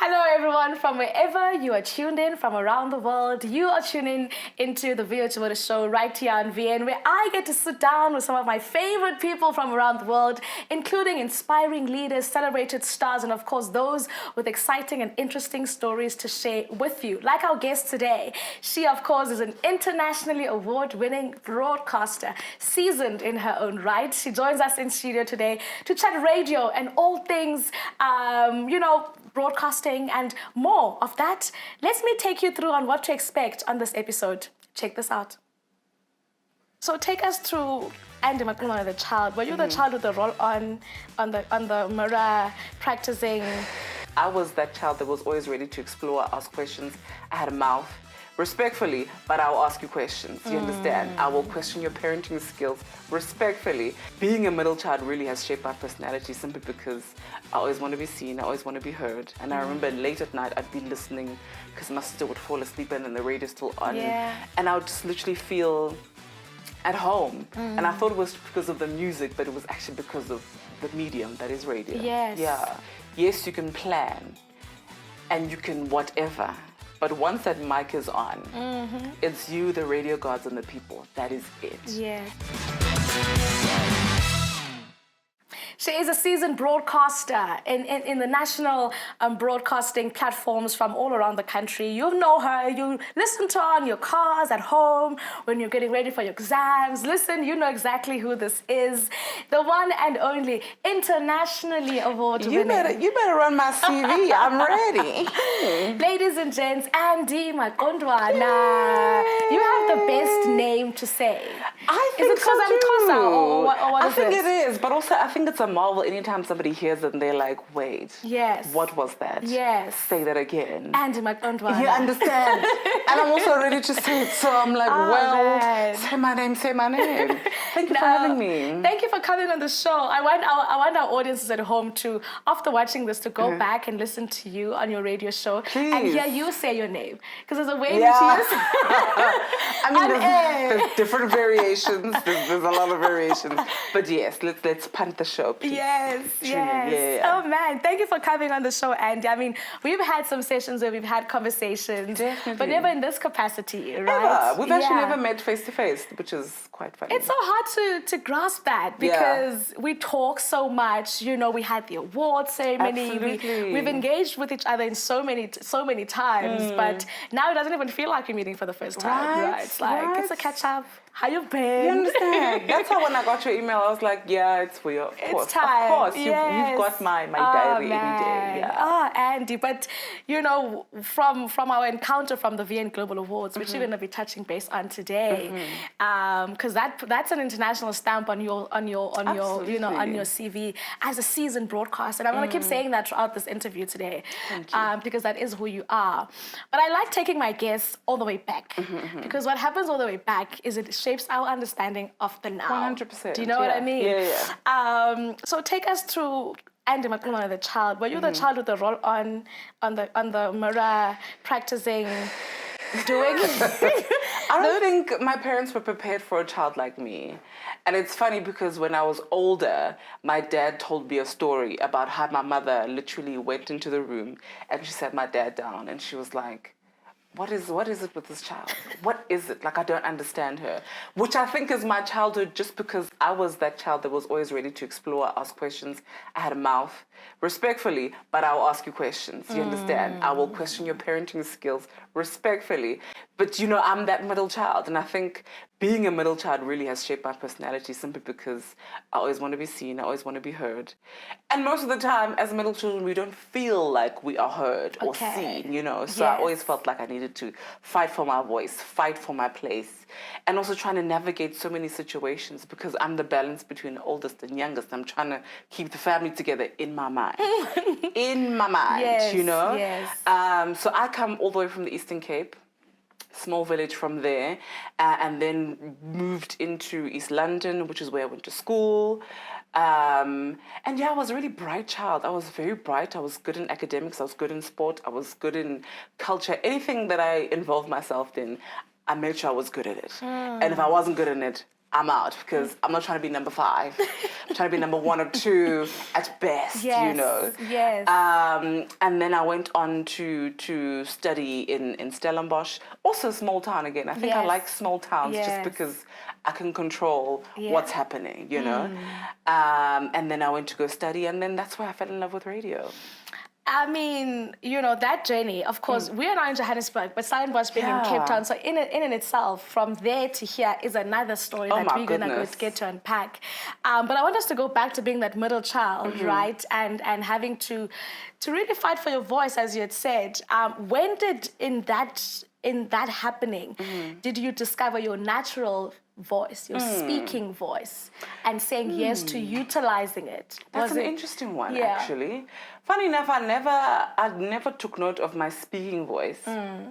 Hello everyone from wherever you are tuned in from around the world. You are tuning into the Vuyo show right here on VN, where I get to sit down with some of my favorite people from around the world, including inspiring leaders, celebrated stars, and of course those with exciting and interesting stories to share with you. Like our guest today, she of course is an internationally award-winning broadcaster, seasoned in her own right. She joins us in studio today to chat radio and all things, broadcasting and more of that. Let me take you through on what to expect on this episode. Check this out. So take us through Andy Maqondwana, the child. Were you the child with the roll on the mirror, practicing? I was that child that was always ready to explore, ask questions. I had a mouth. Respectfully, but I'll ask you questions. You understand? I will question your parenting skills respectfully. Being a middle child really has shaped my personality simply because I always want to be seen, I always want to be heard. And I remember late at night, I'd be listening because my sister would fall asleep and then the radio's still on. Yeah. And I would just literally feel at home. And I thought it was because of the music, but it was actually because of the medium that is radio. Yes. Yeah. Yes, you can plan and you can whatever. But once that mic is on, it's you, the radio gods, and the people. That is it. Yeah. She is a seasoned broadcaster in the national broadcasting platforms from all around the country. You know her. You listen to her on your cars, at home, when you're getting ready for your exams. Listen, you know exactly who this is. The one and only internationally award-winning. You better run my CV. I'm ready. Ladies and gents, Andy Maqondwana. You have the best name to say. I think is it because I'm Xhosa or what I is think it? it is, but also I think it's a marvel anytime somebody hears it and they're like, wait, Yes. what was that? Yes. Say that again. Andy Maqondwana. You understand? And I'm also ready to say it, so I'm like, man. say my name, say my name. Thank you for having me. Thank you for coming on the show. I want our audiences at home to, after watching this, to go back and listen to you on your radio show and hear you say your name. Because there's a way in which you say I mean, there's different variations. There's a lot of variations. But yes, let's punt the show, please. Yes, yes. Yeah. Oh man, thank you for coming on the show, Andy. I mean, we've had some sessions where we've had conversations, Definitely. but never in this capacity, right? Ever. We've actually never met face to face, which is quite funny. It's so hard to grasp that because we talk so much. You know, we had the award ceremony. We've engaged with each other in so many times, but now it doesn't even feel like we're meeting for the first time. Right? It's like it's a catch up. How you been? You understand? That's how when I got your email, I was like, yeah, it's for you. Of course. It's time. Of course. Yes. You've got my diary any day. Yeah. Oh, Andy. But, you know, from our encounter from the VN Global Awards, which you're going to be touching base on today, because that's an international stamp on your CV as a seasoned broadcaster. And I'm going to keep saying that throughout this interview today, because that is who you are. But I like taking my guests all the way back, because what happens all the way back is it shapes our understanding of the now. 100%. Do you know what I mean? Yeah. So take us through Andy Maqondwana, the child. Were you the child with the roll on the mirror, practicing, doing? I don't think my parents were prepared for a child like me. And it's funny because when I was older, my dad told me a story about how my mother literally went into the room and she sat my dad down and she was like, what is it with this child? What is it? Like, I don't understand her. Which I think is my childhood just because I was that child that was always ready to explore, ask questions. I had a mouth. Respectfully, but I'll ask you questions. You understand? I will question your parenting skills respectfully. But, you know, I'm that middle child. And I think being a middle child really has shaped my personality simply because I always want to be seen. I always want to be heard. And most of the time, as middle children, we don't feel like we are heard or seen, you know. So I always felt like I needed to fight for my voice, fight for my place. And also trying to navigate so many situations because I'm the balance between the oldest and youngest. I'm trying to keep the family together in my mind. In my mind, you know. So I come all the way from the Eastern Cape, small village from there, and then moved into East London, which is where I went to school. And yeah, I was a really bright child. I was very bright. I was good in academics. I was good in sport. I was good in culture. Anything that I involved myself in, I made sure I was good at it. And if I wasn't good in it, I'm out because I'm not trying to be number 5. I'm trying to be number 1 or 2 at best, you know. Yes. And then I went on to study in Stellenbosch, also a small town again. I think I like small towns just because I can control what's happening, you know. And then I went to go study, and then that's where I fell in love with radio. I mean, you know, that journey, of course, we are now in Johannesburg, but Stellenbosch being in Cape Town, so in itself, from there to here is another story that we're going to get to unpack. But I want us to go back to being that middle child, right? And having to really fight for your voice, as you had said. When did, in that happening, did you discover your natural voice, your speaking voice, and saying yes to utilizing it? That's an interesting one, actually. Funny enough, I never took note of my speaking voice,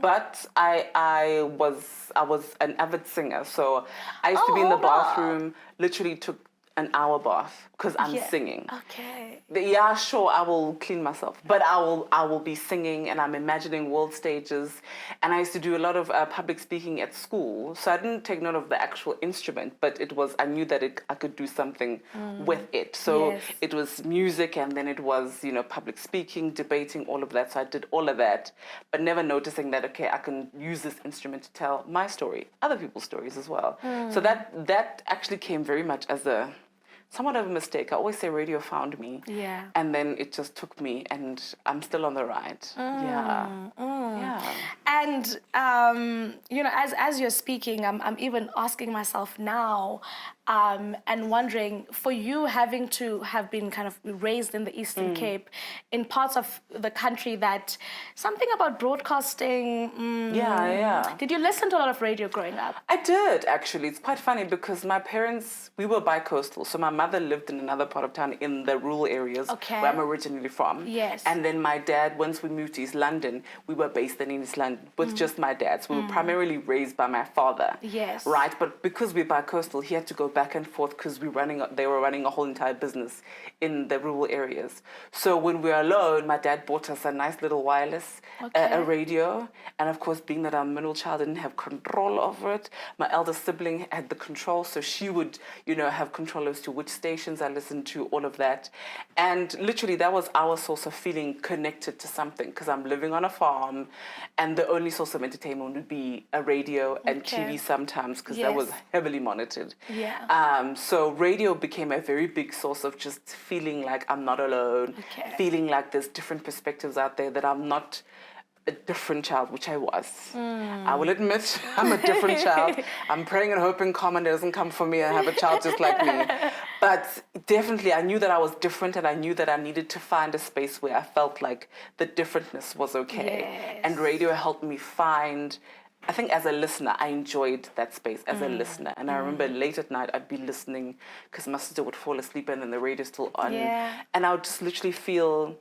but I was an avid singer, so I used to be in the bathroom, literally took an hour bath because I'm singing. Okay. Yeah, sure, I will clean myself, but I will be singing, and I'm imagining world stages. And I used to do a lot of public speaking at school, so I didn't take note of the actual instrument, but I knew that I could do something with it. So it was music, and then it was, you know, public speaking, debating, all of that. So I did all of that, but never noticing that, okay, I can use this instrument to tell my story, other people's stories as well. So that actually came very much as somewhat of a mistake. I always say radio found me. Yeah. And then it just took me, and I'm still on the ride. Yeah. And, you know, as you're speaking, I'm even asking myself now, and wondering, for you having to have been kind of raised in the Eastern Cape, in parts of the country that something about broadcasting. Did you listen to a lot of radio growing up? I did, actually. It's quite funny because my parents, we were bi-coastal. So my mother lived in another part of town in the rural areas where I'm originally from. Yes. And then my dad, once we moved to East London, we were based in East London with just my dad. So we were primarily raised by my father. Yes. Right? But because we're bi-coastal, he had to go back and forth because they were running a whole entire business in the rural areas. So when we were alone, my dad bought us a nice little wireless a radio. And of course, being that I'm a middle child, I didn't have control over it. My elder sibling had the control, so she would, you know, have control as to which stations I listened to, all of that. And literally, that was our source of feeling connected to something, because I'm living on a farm, and the only source of entertainment would be a radio and TV sometimes, because that was heavily monitored. So radio became a very big source of just feeling like I'm not alone, feeling like there's different perspectives out there, that I'm not a different child, which I was. I will admit, I'm a different child. I'm praying and hoping Carmen doesn't come for me and have a child just like me. But definitely, I knew that I was different, and I knew that I needed to find a space where I felt like the differentness was okay. And radio helped me find, I think as a listener, I enjoyed that space as a listener. And I remember late at night, I'd be listening because my sister would fall asleep and then the radio's still on. And I would just literally feel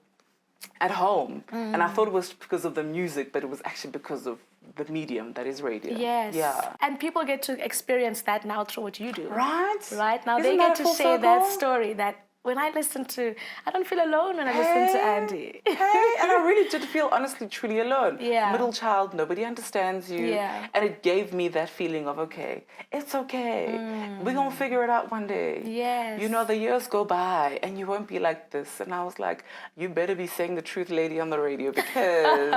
at home. And I thought it was because of the music, but it was actually because of the medium that is radio. Yes. Yeah. And people get to experience that now through what you do. Right. Right. Now they get to share that story, that when I listen to, I don't feel alone when I listen to Andy. And I really did feel, honestly, truly alone. Middle child, nobody understands you. And it gave me that feeling of, okay, it's okay. We're going to figure it out one day. You know, the years go by and you won't be like this. And I was like, you better be saying the truth, lady, on the radio, because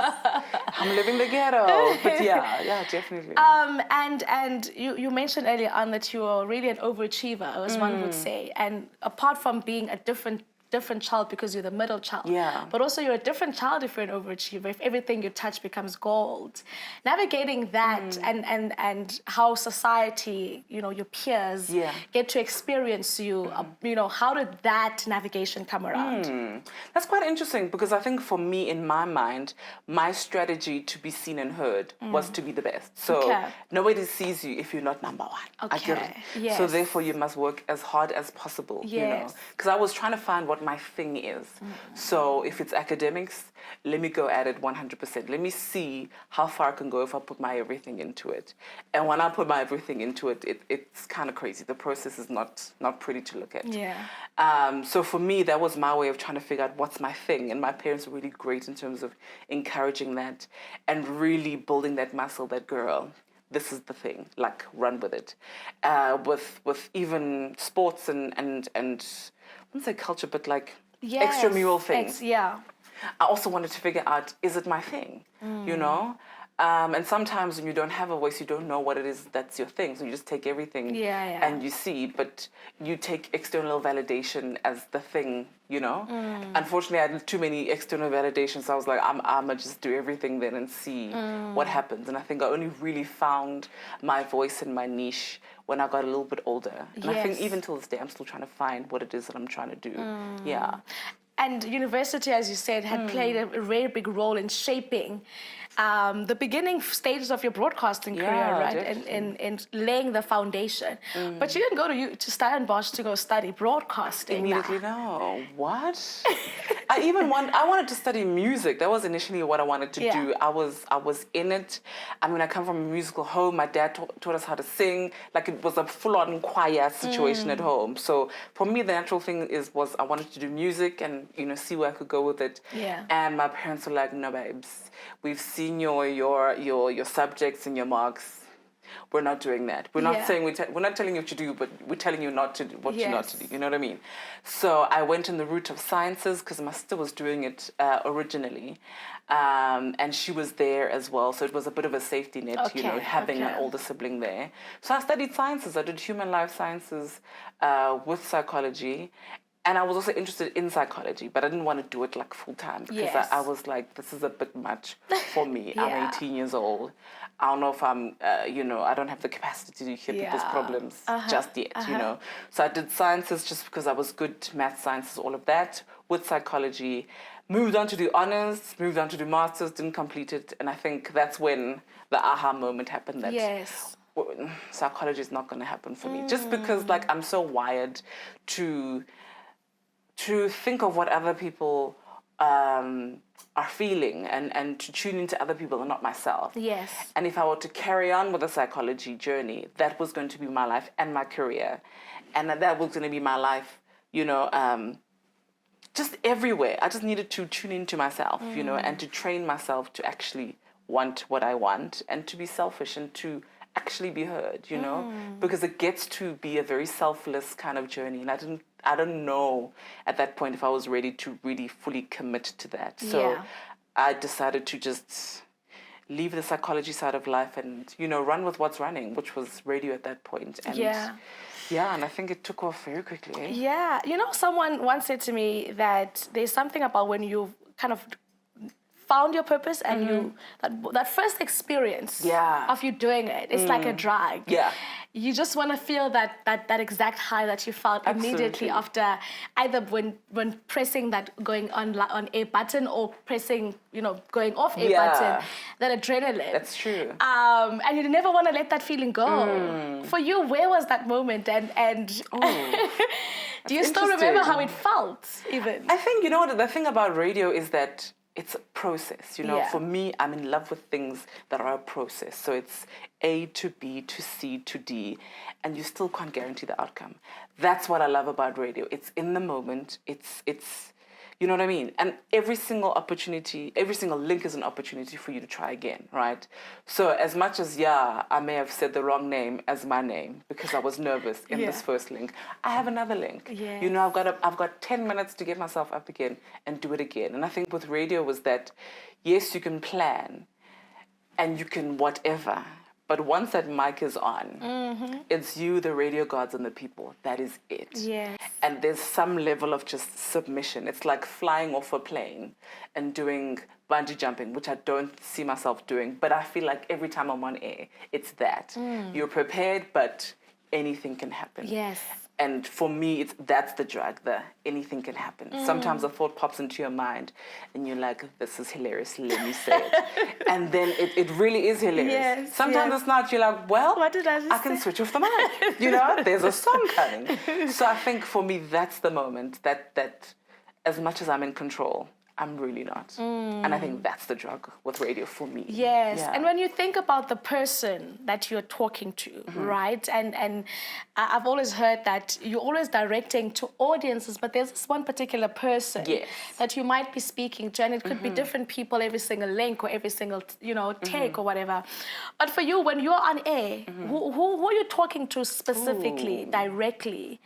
I'm living the ghetto. But yeah, definitely. And you mentioned earlier on that you were really an overachiever, as one would say. And apart from being a different child because you're the middle child, but also you're a different child if you're an overachiever, if everything you touch becomes gold. Navigating that and how society, you know, your peers get to experience you, you know, how did that navigation come around? That's quite interesting, because I think for me, in my mind, my strategy to be seen and heard was to be the best. So nobody sees you if you're not number one. So therefore you must work as hard as possible, you know, because I was trying to find what my thing is. So if it's academics, let me go at it 100%. Let me see how far I can go if I put my everything into it. And when I put my everything into it, it's kind of crazy. The process is not pretty to look at. So for me, that was my way of trying to figure out what's my thing. And my parents were really great in terms of encouraging that and really building that muscle, that girl, this is the thing, like run with it. With even sports and I wouldn't say culture, but like extramural things. Yeah. I also wanted to figure out, is it my thing? You know? And sometimes when you don't have a voice, you don't know what it is that's your thing. So you just take everything and you see, but you take external validation as the thing, you know? Unfortunately, I had too many external validations. So I was like, I'm going to just do everything then and see what happens. And I think I only really found my voice and my niche when I got a little bit older. And I think even till this day, I'm still trying to find what it is that I'm trying to do. Yeah. And university, as you said, had played a very big role in shaping the beginning stages of your broadcasting career, right? And laying the foundation. But you didn't go to Stellenbosch to go study broadcasting. Immediately, no. What? I wanted to study music. That was initially what I wanted to do. I was in it. I mean, I come from a musical home. My dad taught us how to sing. Like, it was a full-on choir situation at home. So for me, the natural thing was I wanted to do music and, you know, see where I could go with it. Yeah. And my parents were like, no, babes, we've seen your subjects and your marks. We're not doing that. We're not saying we're not telling you what to do, but we're telling you not to do what you're not to do. You know what I mean? So I went in the route of sciences because my sister was doing it originally, and she was there as well. So it was a bit of a safety net, you know, having an older sibling there. So I studied sciences. I did human life sciences with psychology. And I was also interested in psychology, but I didn't want to do it like full time because I was like, this is a bit much for me. I'm 18 years old. I don't know if I'm, you know, I don't have the capacity to hear people's problems just yet, you know. So I did sciences just because I was good, math, sciences, all of that, with psychology. Moved on to do honors, moved on to do masters, didn't complete it. And I think that's when the aha moment happened that psychology is not going to happen for me. Just because, like, I'm so wired to think of what other people are feeling and to tune into other people and not myself. Yes. And if I were to carry on with the psychology journey, that was going to be my life and my career. And that was going to be my life, you know, just everywhere. I just needed to tune into myself, you know, and to train myself to actually want what I want and to be selfish and to actually be heard, you know, because it gets to be a very selfless kind of journey. And I don't know at that point if I was ready to really fully commit to that. So I decided to just leave the psychology side of life and, you know, run with what's running, which was radio at that point. And and I think it took off very quickly. Eh? Yeah. You know, someone once said to me that there's something about when you kind of found your purpose and you that first experience of you doing it, it's like a drug. You just want to feel that exact high that you felt immediately after either when pressing that going on a button or pressing, you know, going off a button, that adrenaline. That's true. And you never want to let that feeling go. For you, where was that moment? And do you still remember how it felt even? I think, you know what, the thing about radio is that it's a process, you know. For me, I'm in love with things that are a process. So it's A to B to C to D, and you still can't guarantee the outcome. That's what I love about radio. It's in the moment. It's you know what I mean? And every single opportunity, every single link is an opportunity for you to try again, right? So as much as, I may have said the wrong name as my name because I was nervous in this first link, I have another link. You know, I've got 10 minutes to get myself up again and do it again. And I think with radio was that, yes, you can plan and you can whatever, but once that mic is on, it's you, the radio gods, and the people. That is it. Yes. And there's some level of just submission. It's like flying off a plane and doing bungee jumping, which I don't see myself doing. But I feel like every time I'm on air, it's that. You're prepared, but anything can happen. Yes. And for me, that's the drug, anything can happen. Sometimes a thought pops into your mind and you're like, this is hilarious, let me say it. And then it really is hilarious. Sometimes it's not, you're like, well, what did I can switch off the mic. You know, there's a song coming. So I think for me, that's the moment that as much as I'm in control, I'm really not. And I think that's the drug with radio for me. Yes, Yeah. and when you think about the person that you're talking to, right? And I've always heard that you're always directing to audiences, but there's this one particular person Yes. that you might be speaking to, and it could be different people every single link or every single, take or whatever. But for you, when you're on air, who are you talking to specifically, directly?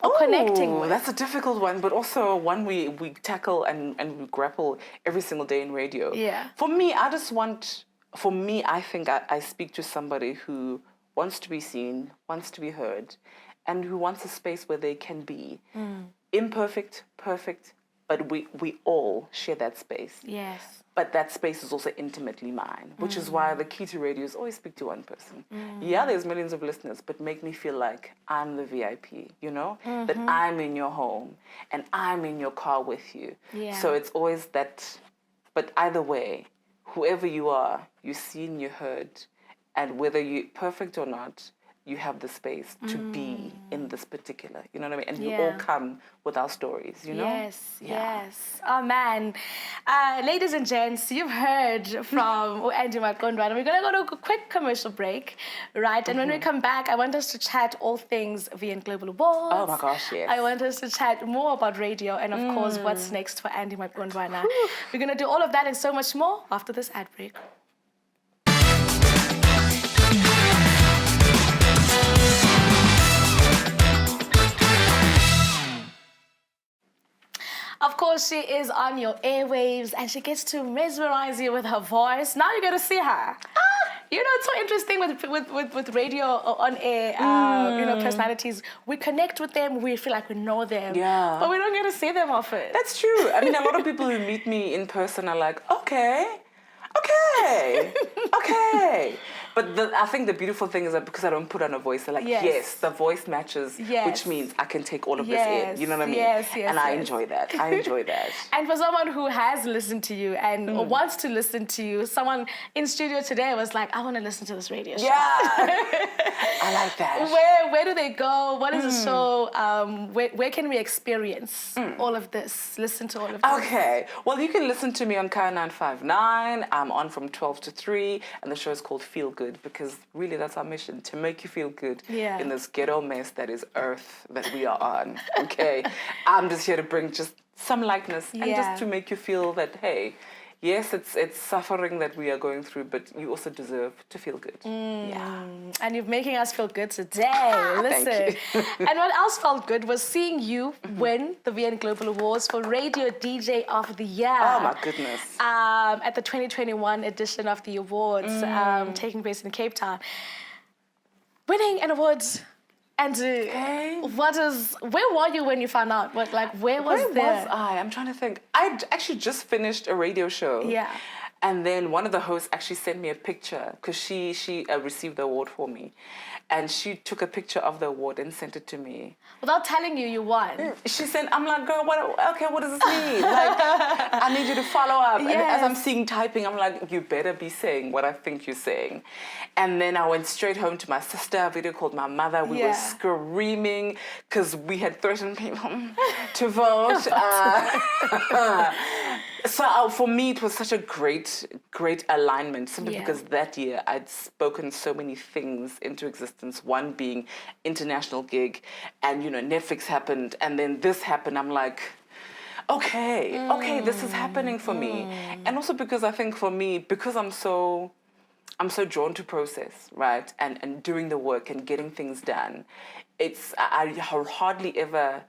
Or connecting with? That's a difficult one, but also one we tackle and we grapple every single day in radio. Yeah. For me, I think I speak to somebody who wants to be seen, wants to be heard, and who wants a space where they can be. Imperfect, perfect, but we all share that space. Yes. But that space is also intimately mine, which is why the key to radio is always speak to one person. Yeah, there's millions of listeners, but make me feel like I'm the VIP, that I'm in your home and I'm in your car with you. Yeah. So it's always that, but either way, whoever you are, you're seen, you're heard, and whether you're perfect or not, you have the space to be in this particular, you know what I mean? And we all come with our stories, Yes, Yeah. yes. Oh, man. Ladies and gents, you've heard from Andy Maqondwana. We're going to go to a quick commercial break, right? And when we come back, I want us to chat all things VN Global Awards. Oh, my gosh, yes. I want us to chat more about radio and, of course, what's next for Andy Maqondwana. We're going to do all of that and so much more after this ad break. Of course, she is on your airwaves and she gets to mesmerize you with her voice. Now you're going to see her. It's so interesting with radio on air, personalities. We connect with them, we feel like we know them. Yeah. But we don't get to see them often. That's true. I mean, a lot of people who meet me in person are like, okay. But I think the beautiful thing is that because I don't put on a voice, they're like, yes the voice matches, which means I can take all of this in. You know what I mean? Yes, and I enjoy that. And for someone who has listened to you and wants to listen to you, someone in studio today was like, I want to listen to this radio show. Yeah. I like that. Where do they go? What is the show? Where can we experience all of this? Listen to all of this. Okay. Well, you can listen to me on Kaya 959. I'm on from 12 to 3, and the show is called Feel Good, because really that's our mission, to make you feel good in this ghetto mess that is Earth that we are on. Okay. I'm just here to bring just some lightness and just to make you feel that, hey, yes, it's suffering that we are going through, but you also deserve to feel good. Yeah. And you're making us feel good today. Listen. Thank you. And what else felt good was seeing you win the VN Global Awards for Radio DJ of the Year. Oh, my goodness. At the 2021 edition of the awards taking place in Cape Town. Winning an award. And where were you when you found out? Where was I? I'm trying to think. I actually just finished a radio show. Yeah. And then one of the hosts actually sent me a picture because she received the award for me. And she took a picture of the award and sent it to me. Without telling you won. She said, I'm like, girl, what does this mean? Like, I need you to follow up. Yes. And as I'm seeing typing, I'm like, you better be saying what I think you're saying. And then I went straight home to my sister, video called my mother. We were screaming because we had threatened people to vote. So for me, it was such a great alignment, simply because that year I'd spoken so many things into existence, one being international gig, and, Netflix happened, and then this happened. I'm like, okay, this is happening for me. And also because I think for me, because I'm so drawn to process, right? And doing the work and getting things done. I hardly ever,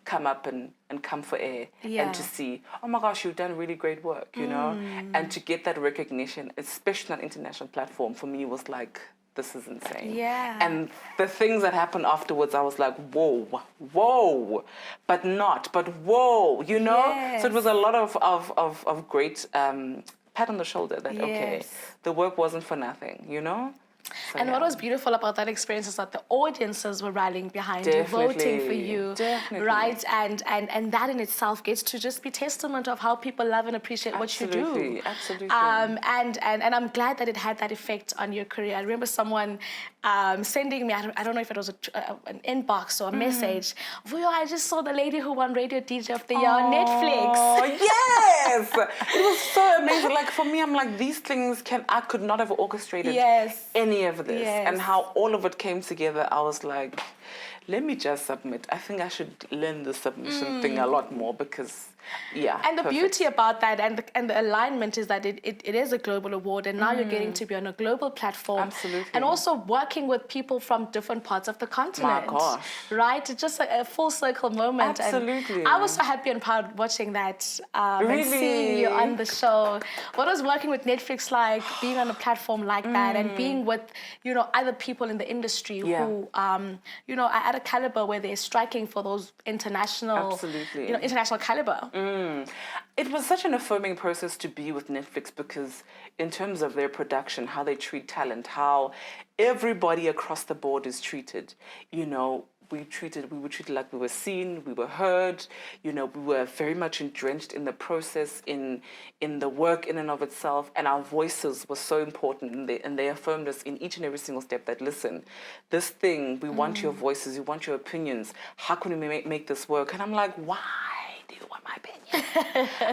come up and come for air and to see, oh my gosh, you've done really great work, and to get that recognition, especially on an international platform, for me was like, this is insane. Yeah. And the things that happened afterwards, I was like, whoa, but whoa, Yes. So it was a lot of great pat on the shoulder that, okay, the work wasn't for nothing, So, and what was beautiful about that experience is that the audiences were rallying behind you, voting for you, right? And that in itself gets to just be testament of how people love and appreciate what you do. Absolutely. And I'm glad that it had that effect on your career. I remember someone sending me, I don't know if it was an inbox or a message. Vuyo, I just saw the lady who won Radio DJ of the Year on Netflix. Oh, yes! It was so amazing. Like, for me, I'm like, these things I could not have orchestrated any of this. Yes. And how all of it came together, I was like, let me just submit. I think I should learn the submission thing a lot more because, And the beauty about that and the alignment is that it is a global award, and now you're getting to be on a global platform. Absolutely. And also working with people from different parts of the continent. My gosh. Right? It's just a full circle moment. Absolutely. And I was so happy and proud watching that Really? and seeing you on the show. What was working with Netflix like, being on a platform like that, and being with, other people in the industry who, are at a caliber where they're striking for those international, international caliber. It was such an affirming process to be with Netflix because in terms of their production, how they treat talent, how everybody across the board is treated, we were treated like we were seen, we were heard, we were very much drenched in the process, in the work in and of itself, and our voices were so important, and they affirmed us in each and every single step that, listen, this thing, we want your voices, we want your opinions, how can we make this work? And I'm like, why do you want my opinion?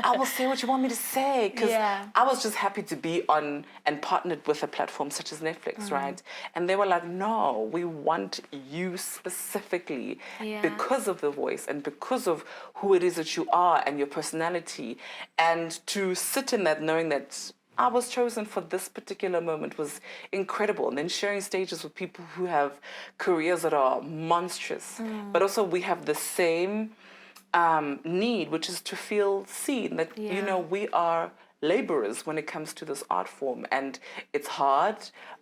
I will say what you want me to say, because I was just happy to be on and partnered with a platform such as Netflix, right? And they were like, no, we want you specifically because of the voice and because of who it is that you are and your personality, and to sit in that knowing that I was chosen for this particular moment was incredible. And then sharing stages with people who have careers that are monstrous, but also we have the same need, which is to feel seen, that we are laborers when it comes to this art form, and it's hard,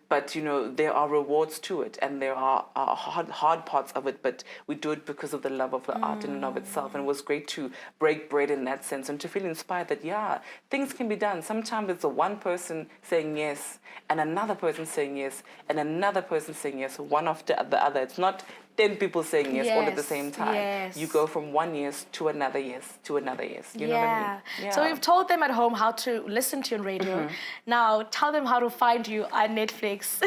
but there are rewards to it, and there are hard parts of it, but we do it because of the love of the art in and of itself. And it was great to break bread in that sense and to feel inspired that things can be done. Sometimes it's one person saying yes and another person saying yes and another person saying yes, one after the other. It's not 10 people saying yes all at the same time. Yes. You go from one yes to another yes to another yes. You know what I mean? Yeah. So we've told them at home how to listen to you on radio. Now tell them how to find you on Netflix.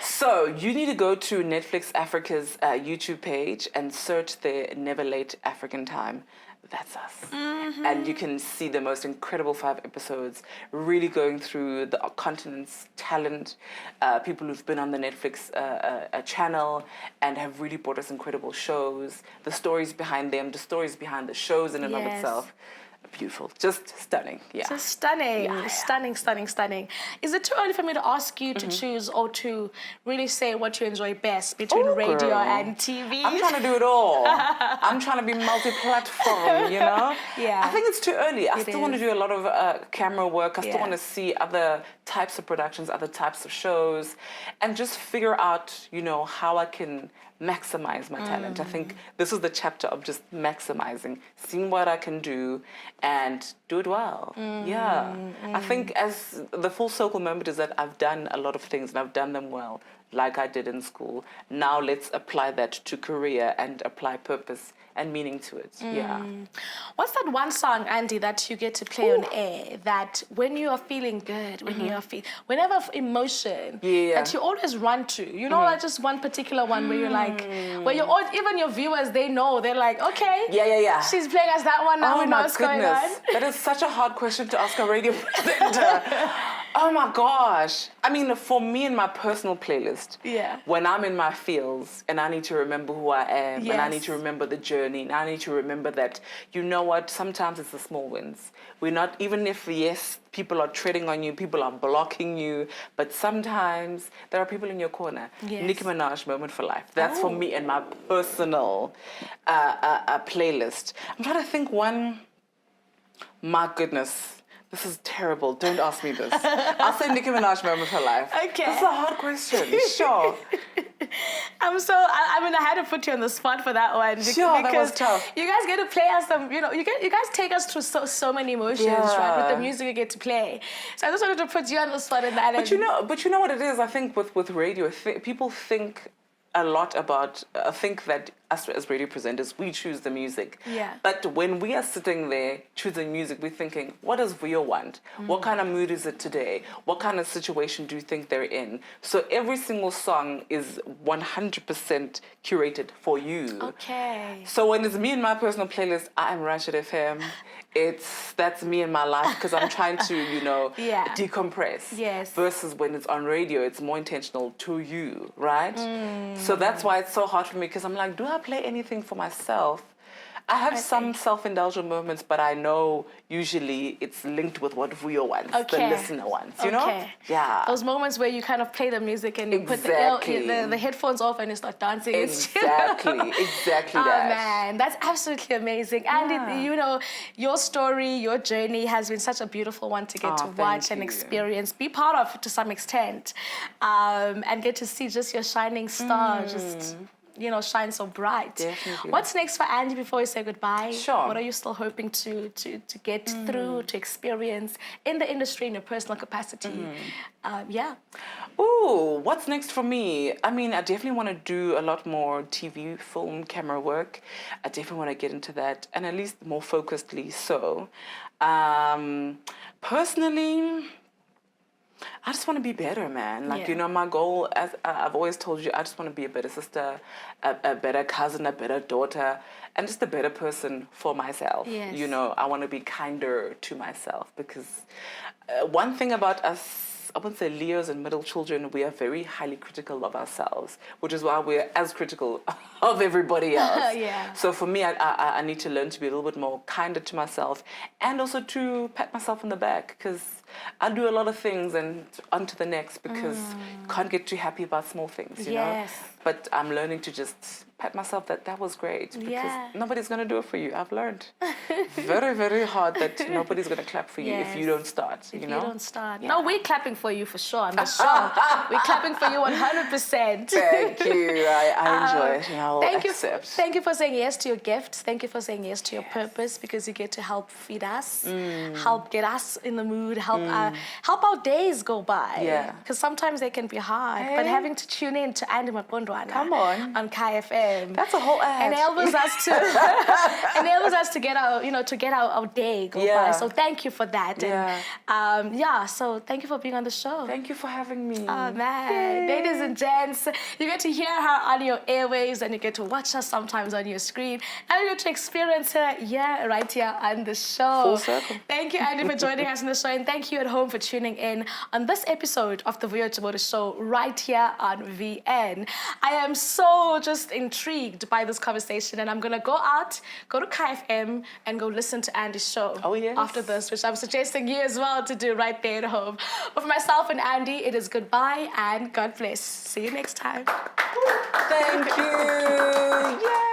So you need to go to Netflix Africa's YouTube page and search the Never Late African Time. That's us. And you can see the most incredible 5 episodes, really going through the continent's talent, people who've been on the Netflix channel and have really brought us incredible shows, the stories behind them, the stories behind the shows in and of itself. Beautiful, just stunning. Just stunning. Stunning. Is it too early for me to ask you to choose or to really say what you enjoy best between radio and TV? I'm trying to do it all. I'm trying to be multi-platform, I think it's too early. I still want to do a lot of camera work. I still want to see other types of productions, other types of shows, and just figure out, how I can maximize my talent. I think this is the chapter of just maximizing, seeing what I can do and do it well. I think as the full circle moment is that I've done a lot of things and I've done them well, like I did in school. Now let's apply that to career and apply purpose and meaning to it. What's that one song, Andy, that you get to play on air that when you are feeling good, when you are whenever emotion that you always run to, like just one particular one where you're like, where even your viewers, they know, they're like, okay, she's playing us that one now, we know what's going on. That is such a hard question to ask a radio presenter. Oh my gosh. I mean, for me in my personal playlist, when I'm in my feels and I need to remember who I am and I need to remember the journey and I need to remember that, sometimes it's the small wins. We're not, even if, people are treading on you, people are blocking you, but sometimes there are people in your corner. Nicki Minaj, Moment for Life. That's for me in my personal playlist. I'm trying to think one, my goodness. This is terrible. Don't ask me this. I'll say Nicki Minaj, Moment for Life. Okay. This is a hard question. Sure. I had to put you on the spot for that one. Because that was tough. You guys get to play us some, you guys take us through so many emotions, right? With the music you get to play. So I just wanted to put you on the spot in that. But you know what it is? I think with radio, people think a lot about, think that us as radio presenters, we choose the music. Yeah. But when we are sitting there choosing music, we're thinking, what does Vuyo want? What kind of mood is it today? What kind of situation do you think they're in? So every single song is 100% curated for you. Okay. So when it's me and my personal playlist, I'm Ratchet FM. That's me in my life because I'm trying to, Yeah. decompress. Yes. Versus when it's on radio, it's more intentional to you, right? So that's why it's so hard for me because I'm like, do I play anything for myself? I have some self-indulgent moments, but I know usually it's linked with what Vuyo wants, the listener wants, you know? Yeah. Those moments where you kind of play the music and you put the headphones off and you start dancing. Exactly, exactly Oh, that. man, that's absolutely amazing. And, your story, your journey has been such a beautiful one to get to watch and experience, be part of to some extent, and get to see just your shining star just shine so bright. Definitely. What's next for Andy before you say goodbye? Sure. What are you still hoping to get through, to experience in the industry in your personal capacity? Ooh, what's next for me? I mean, I definitely want to do a lot more TV, film, camera work. I definitely want to get into that, and at least more focusedly so. Personally, I just want to be better, man. My goal, as I've always told you, I just want to be a better sister, a better cousin, a better daughter, and just a better person for myself. Yes. I want to be kinder to myself because one thing about us, I wouldn't say Leos and middle children, we are very highly critical of ourselves, which is why we're as critical of everybody else. Yeah. So for me, I need to learn to be a little bit more kinder to myself and also to pat myself on the back because I do a lot of things and on to the next because you can't get too happy about small things, you know? But I'm learning to just pat myself that was great because nobody's going to do it for you. I've learned very, very hard that nobody's going to clap for you if you don't start, If you you know? don't start. No, we're clapping for you for sure on the show. We're clapping for you 100%. Thank you. I enjoy it. And I'll accept. Thank you for saying yes to your gift. Thank you for saying yes to your purpose because you get to help feed us, help get us in the mood, help our days go by. Yeah. Because sometimes they can be hard. But having to tune in to Andy Maqondwana on KFM. That's a whole ad. Enables us to get our day go by. So thank you for that. And so thank you for being on the show. Thank you for having me. Oh man. Ladies and gents, you get to hear her on your airwaves and you get to watch her sometimes on your screen. And you get to experience her right here on the show. Full circle. Thank you, Andy, for joining us on the show. And thank you at home for tuning in on this episode of the Vuyo Show right here on VN. I am so just intrigued by this conversation and I'm going to go to KFM and go listen to Andy's show after this, which I'm suggesting you as well to do right there at home. But for myself and Andy, it is goodbye and God bless. See you next time. Thank you. Yay.